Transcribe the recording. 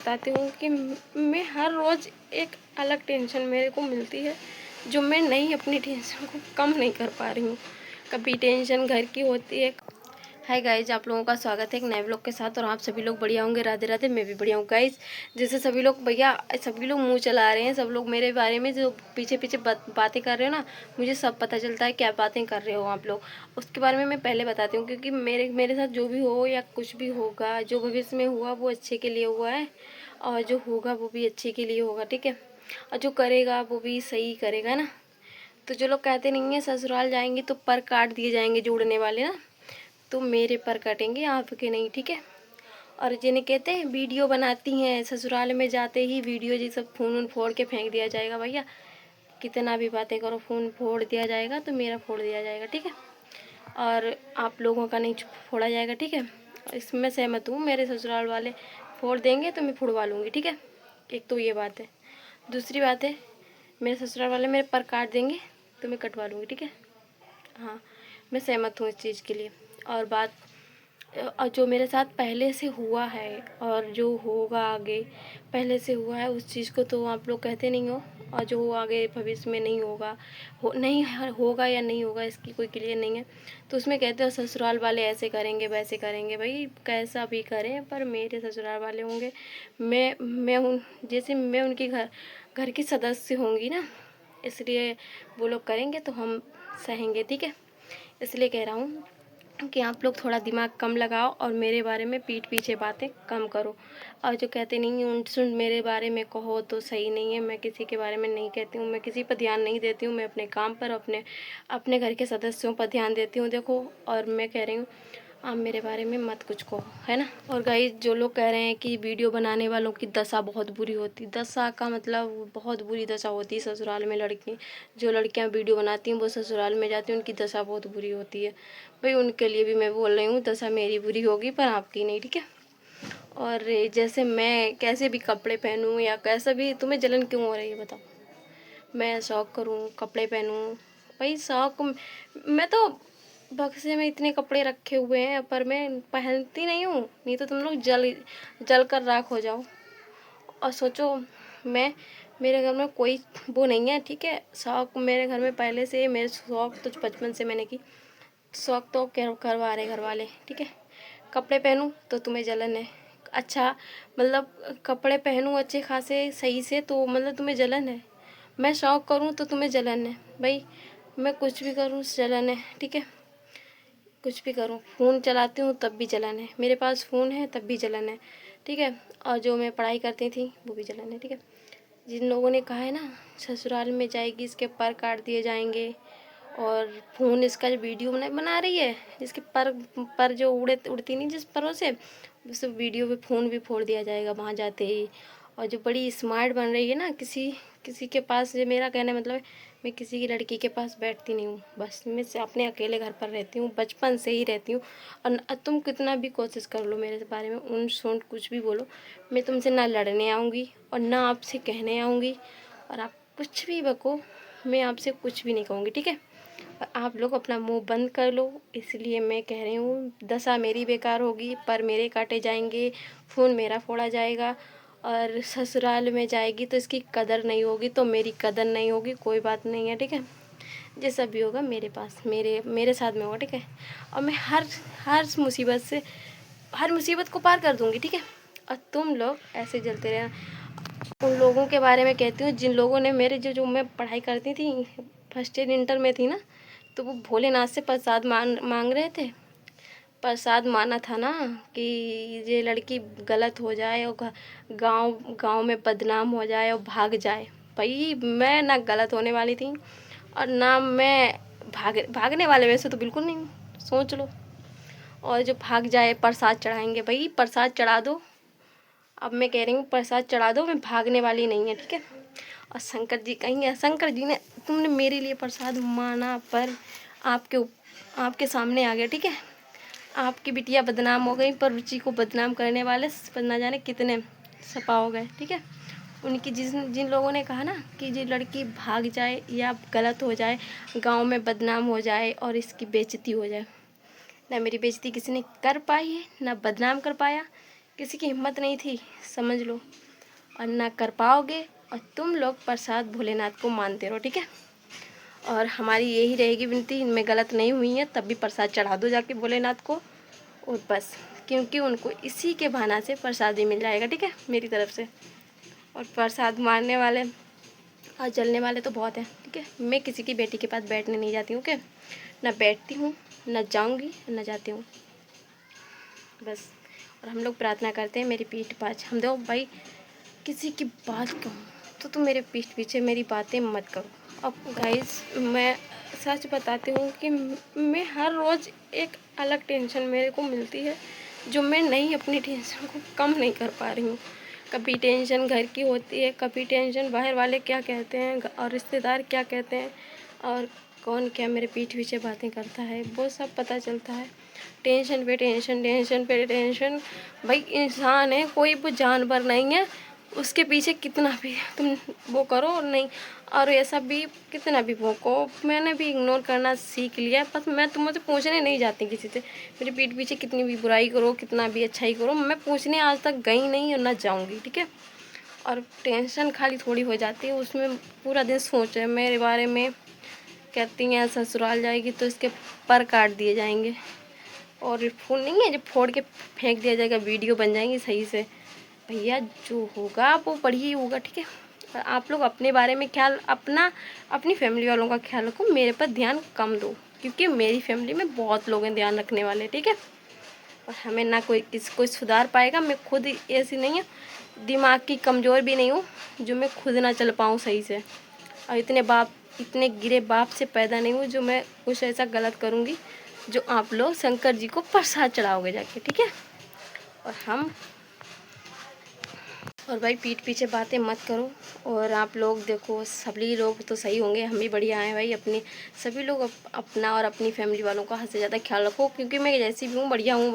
बताती हूँ कि मैं हर रोज़ एक अलग टेंशन मेरे को मिलती है, जो मैं नहीं अपनी टेंशन को कम नहीं कर पा रही हूँ। कभी टेंशन घर की होती है। हाय गाइज, आप लोगों का स्वागत है एक नए व्लॉग के साथ। और आप सभी लोग बढ़िया होंगे। राधे राधे, मैं भी बढ़िया हूँ गाइज। जैसे सभी लोग सभी लोग मुंह चला रहे हैं, सब लोग मेरे बारे में जो पीछे पीछे बातें कर रहे हो ना, मुझे सब पता चलता है क्या बातें कर रहे हो आप लोग। उसके बारे में मैं पहले बताती हूँ, क्योंकि मेरे साथ जो भी हो या कुछ भी होगा, जो भविष्य में हुआ वो अच्छे के लिए हुआ है, और जो होगा वो भी अच्छे के लिए होगा, ठीक है। और जो करेगा वो भी सही करेगा ना। तो जो लोग कहते नहीं है ससुराल जाएंगे तो पर काट दिए जाएंगे, जोड़ने वाले ना, तो मेरे पर कटेंगे, आपके नहीं, ठीक है। और जिन्हें कहते हैं वीडियो बनाती हैं, ससुराल में जाते ही वीडियो जी सब फ़ोन फोड़ के फेंक दिया जाएगा। भैया कितना भी बातें करो, फ़ोन फोड़ दिया जाएगा तो मेरा फोड़ दिया जाएगा, ठीक है। और आप लोगों का नहीं फोड़ा जाएगा, ठीक है। इसमें सहमत हूँ, मेरे ससुराल वाले फोड़ देंगे तो मैं फुड़वा लूँगी, ठीक है। एक तो ये बात है। दूसरी बात है, मेरे ससुराल वाले मेरे पर काट देंगे तो मैं कटवा लूँगी, ठीक है। हाँ, मैं सहमत हूँ इस चीज़ के लिए। और बात जो मेरे साथ पहले से हुआ है और जो होगा आगे, पहले से हुआ है उस चीज़ को तो आप लोग कहते नहीं हो। और जो आगे भविष्य में नहीं होगा, नहीं होगा या नहीं होगा, इसकी कोई क्लियर नहीं है, तो उसमें कहते हो ससुराल वाले ऐसे करेंगे वैसे करेंगे। भाई कैसा भी करें, पर मेरे ससुराल वाले होंगे, मैं उन जैसे मैं उनकी घर की सदस्य होंगी ना, इसलिए वो लोग करेंगे तो हम सहेंगे, ठीक है। इसलिए कह रहा हूँ कि आप लोग थोड़ा दिमाग कम लगाओ और मेरे बारे में पीठ पीछे बातें कम करो। और जो कहते नहीं उन सुन मेरे बारे में कहो तो सही नहीं है। मैं किसी के बारे में नहीं कहती हूँ, मैं किसी पर ध्यान नहीं देती हूँ, मैं अपने काम पर, अपने घर के सदस्यों पर ध्यान देती हूँ, देखो। और मैं कह रही हूँ आप मेरे बारे में मत कुछ कहो, है ना। और गाइस, जो लोग कह रहे हैं कि वीडियो बनाने वालों की दशा बहुत बुरी होती, दशा का मतलब बहुत बुरी दशा होती है ससुराल में। जो लड़कियां वीडियो बनाती हैं वो ससुराल में जाती हैं, उनकी दशा बहुत बुरी होती है। भाई उनके लिए भी मैं बोल रही हूँ, दशा मेरी बुरी होगी पर आपकी नहीं, ठीक है। और जैसे मैं कैसे भी कपड़े पहनूँ या कैसा भी, तुम्हें जलन क्यों हो रही है बताओ। मैं शौक़ करूँ कपड़े पहनूँ, भाई शौक़, मैं तो बक्से में इतने कपड़े रखे हुए हैं पर मैं पहनती नहीं हूँ, नहीं तो तुम लोग जल कर राख हो जाओ। और सोचो, मैं मेरे घर में कोई वो नहीं है, ठीक है। शौक़ मेरे घर में पहले से, मेरे शौक़ तो बचपन से मैंने की, शौक़ तो करवा रहे घर वाले, ठीक है। कपड़े पहनूँ तो तुम्हें जलन है, अच्छा मतलब कपड़े पहनूँ अच्छे खासे सही से तो मतलब तुम्हें जलन है। मैं शौक़ करूँ तो तुम्हें जलन है। भाई मैं कुछ भी करूँ जलन है, ठीक है। कुछ भी करूँ, फ़ोन चलाती हूँ तब भी जलन है, मेरे पास फ़ोन है तब भी जलन है, ठीक है। और जो मैं पढ़ाई करती थी वो भी जलन है, ठीक है। जिन लोगों ने कहा है ना ससुराल में जाएगी इसके पर काट दिए जाएंगे, और फ़ोन इसका जो वीडियो बना रही है, जिसके पर जो उड़ती नहीं जिस परों से, उस वीडियो पे फ़ोन भी फोड़ दिया जाएगा वहाँ जाते ही। और जो बड़ी स्मार्ट बन रही है ना, किसी के पास, ये मेरा कहने मतलब है, मैं किसी की लड़की के पास बैठती नहीं हूँ, बस मैं से अपने अकेले घर पर रहती हूँ, बचपन से ही रहती हूँ। और तुम कितना भी कोशिश कर लो मेरे बारे में उन सुन कुछ भी बोलो, मैं तुमसे ना लड़ने आऊँगी और ना आपसे कहने आऊँगी। और आप कुछ भी बको, मैं आपसे कुछ भी नहीं कहूँगी, ठीक है। और आप लोग अपना मुंह बंद कर लो। इसलिए मैं कह रही हूँ दशा मेरी बेकार होगी, पर मेरे काटे जाएंगे, फ़ोन मेरा फोड़ा जाएगा। और ससुराल में जाएगी तो इसकी कदर नहीं होगी तो मेरी कदर नहीं होगी, कोई बात नहीं है, ठीक है। जैसा भी होगा मेरे पास, मेरे साथ में होगा, ठीक है। और मैं हर मुसीबत को पार कर दूँगी, ठीक है। और तुम लोग ऐसे जलते रहना। उन लोगों के बारे में कहती हूँ जिन लोगों ने मेरे जो मैं पढ़ाई करती थी, फर्स्ट ईयर इंटर में थी ना, तो वो भोलेनाथ से प्रसाद मांग रहे थे। प्रसाद माना था ना कि ये लड़की गलत हो जाए और गांव गांव में बदनाम हो जाए और भाग जाए। भाई मैं ना गलत होने वाली थी और ना मैं भागने वाले वैसे तो बिल्कुल नहीं, सोच लो। और जो भाग जाए प्रसाद चढ़ाएंगे, भाई प्रसाद चढ़ा दो। अब मैं कह रही हूँ प्रसाद चढ़ा दो, मैं भागने वाली नहीं है, ठीक है। और शंकर जी कहेंगे, शंकर जी ने तुमने मेरे लिए प्रसाद माना पर आपके सामने आ गया, ठीक है। आपकी बिटिया बदनाम हो गई, पर रुचि को बदनाम करने वाले न जाने कितने सपा हो गए, ठीक है। उनकी जिन लोगों ने कहा ना कि ये लड़की भाग जाए या गलत हो जाए, गांव में बदनाम हो जाए और इसकी बेइज्जती हो जाए, ना मेरी बेइज्जती किसी ने कर पाई है, ना बदनाम कर पाया किसी की हिम्मत नहीं थी, समझ लो, और ना कर पाओगे। और तुम लोग प्रसाद भोलेनाथ को मानते रहो, ठीक है। और हमारी यही रहेगी विनती, इनमें गलत नहीं हुई है तब भी प्रसाद चढ़ा दो जाके भोलेनाथ को, और बस, क्योंकि उनको इसी के बहाना से प्रसाद ही मिल जाएगा, ठीक है, मेरी तरफ से। और प्रसाद मारने वाले और जलने वाले तो बहुत हैं, ठीक है। मैं किसी की बेटी के पास बैठने नहीं जाती हूँ, क्या, ना बैठती हूँ, ना जाऊँगी, ना जाती हूँ, बस। और हम लोग प्रार्थना करते हैं मेरी पीठ पाछ हम दो भाई, किसी की बात कहूँ तो तुम मेरे पीठ पीछे मेरी बातें मत करो। अब गाइस, मैं सच बताती हूँ कि मैं हर रोज़ एक अलग टेंशन मेरे को मिलती है, जो मैं नहीं अपनी टेंशन को कम नहीं कर पा रही हूँ। कभी टेंशन घर की होती है, कभी टेंशन बाहर वाले क्या कहते हैं और रिश्तेदार क्या कहते हैं, और कौन क्या मेरे पीठ पीछे बातें करता है, वो सब पता चलता है। टेंशन पे टेंशन, टेंशन पे टेंशन। भाई इंसान है, कोई वो जानवर नहीं है, उसके पीछे कितना भी तुम वो करो नहीं, और ऐसा भी कितना भी भौंको, मैंने भी इग्नोर करना सीख लिया। बस मैं तुमसे पूछने नहीं जाती किसी से, मेरे पीठ पीछे कितनी भी बुराई करो, कितना भी अच्छाई करो, मैं पूछने आज तक गई नहीं और ना जाऊँगी, ठीक है। और टेंशन खाली थोड़ी हो जाती है, उसमें पूरा दिन सोचे मेरे बारे में, कहती हैं ससुराल जाएगी तो इसके पर काट दिए जाएंगे, और फ़ोन नहीं है जो फोड़ के फेंक दिया जाएगा, वीडियो बन जाएंगी सही से। भैया जो होगा वो बढ़िया होगा, ठीक है। और आप लोग अपने बारे में ख्याल, अपनी फैमिली वालों का ख्याल रखो, मेरे पर ध्यान कम दो, क्योंकि मेरी फैमिली में बहुत लोग हैं ध्यान रखने वाले, ठीक है। और हमें ना कोई सुधार पाएगा। मैं खुद ऐसी नहीं हूँ, दिमाग की कमज़ोर भी नहीं हूँ जो मैं खुद ना चल पाऊँ सही से, और इतने गिरे बाप से पैदा नहीं हूँ जो मैं कुछ ऐसा गलत करूँगी जो आप लोग शंकर जी को प्रसाद चढ़ाओगे जाके, ठीक है। और भाई पीठ पीछे बातें मत करो। और आप लोग देखो, सभी लोग तो सही होंगे, हम भी बढ़िया हैं भाई। सभी लोग अपना और अपनी फैमिली वालों का हद से ज़्यादा ख्याल रखो, क्योंकि मैं जैसी भी हूँ बढ़िया हूँ।